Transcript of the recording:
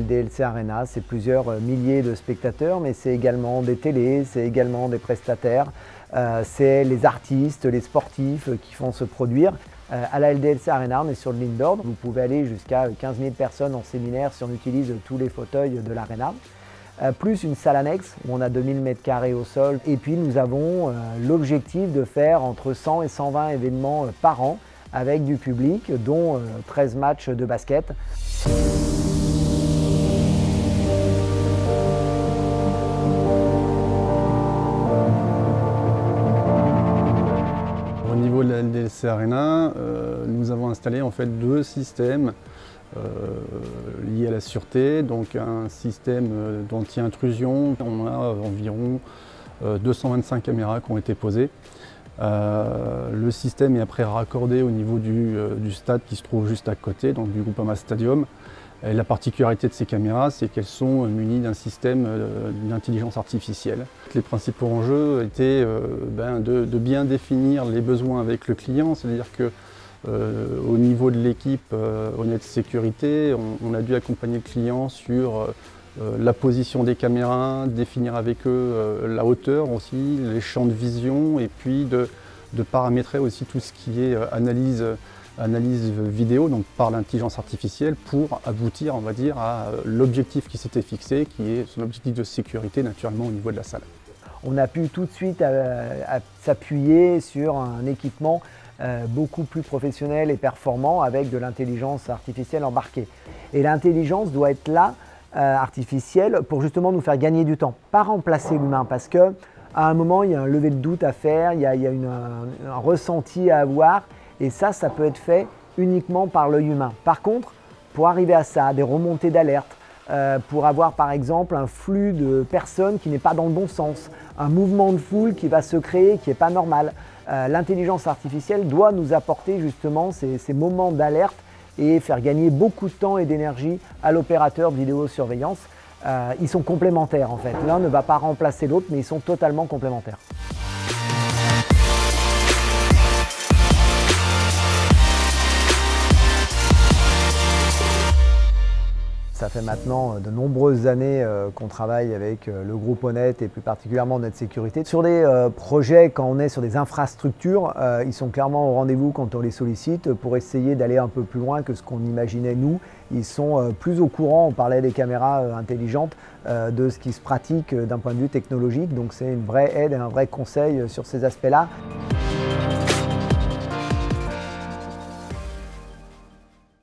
LDLC Arena, c'est plusieurs milliers de spectateurs, mais c'est également des télés, c'est également des prestataires, c'est les artistes, les sportifs qui font se produire. À la LDLC Arena, on est sur le Lindor, vous pouvez aller jusqu'à 15 000 personnes en séminaire si on utilise tous les fauteuils de l'Arena. Plus une salle annexe où on a 2000 m² au sol. Et puis nous avons l'objectif de faire entre 100 et 120 événements par an avec du public, dont 13 matchs de basket. Au niveau de la LDLC Arena, nous avons installé en fait deux systèmes liés à la sûreté, donc un système d'anti-intrusion. On a environ 225 caméras qui ont été posées. Le système est après raccordé au niveau du stade qui se trouve juste à côté, donc du Groupama Stadium. Et la particularité de ces caméras, c'est qu'elles sont munies d'un système d'intelligence artificielle. Les principaux enjeux étaient de bien définir les besoins avec le client, c'est-à-dire que au niveau de l'équipe Honnête Sécurité, on a dû accompagner le client sur la position des caméras, définir avec eux la hauteur aussi, les champs de vision, et puis de paramétrer aussi tout ce qui est analyse vidéo, donc par l'intelligence artificielle, pour aboutir, on va dire, à l'objectif qui s'était fixé, qui est son objectif de sécurité naturellement au niveau de la salle. On a pu tout de suite s'appuyer sur un équipement beaucoup plus professionnel et performant avec de l'intelligence artificielle embarquée. Et l'intelligence doit être là, artificielle, pour justement nous faire gagner du temps, pas remplacer l'humain, parce qu'à un moment il y a un lever de doute à faire, il y a un ressenti à avoir, et ça peut être fait uniquement par l'œil humain. Par contre, pour arriver à ça, des remontées d'alerte, pour avoir par exemple un flux de personnes qui n'est pas dans le bon sens, un mouvement de foule qui va se créer qui n'est pas normal. L'intelligence artificielle doit nous apporter justement ces moments d'alerte et faire gagner beaucoup de temps et d'énergie à l'opérateur de vidéosurveillance. Ils sont complémentaires en fait. L'un ne va pas remplacer l'autre, mais ils sont totalement complémentaires. Ça fait maintenant de nombreuses années qu'on travaille avec le groupe Honnête et plus particulièrement Honnête Sécurité. Sur des projets, quand on est sur des infrastructures, ils sont clairement au rendez-vous quand on les sollicite pour essayer d'aller un peu plus loin que ce qu'on imaginait nous. Ils sont plus au courant, on parlait des caméras intelligentes, de ce qui se pratique d'un point de vue technologique. Donc c'est une vraie aide et un vrai conseil sur ces aspects-là.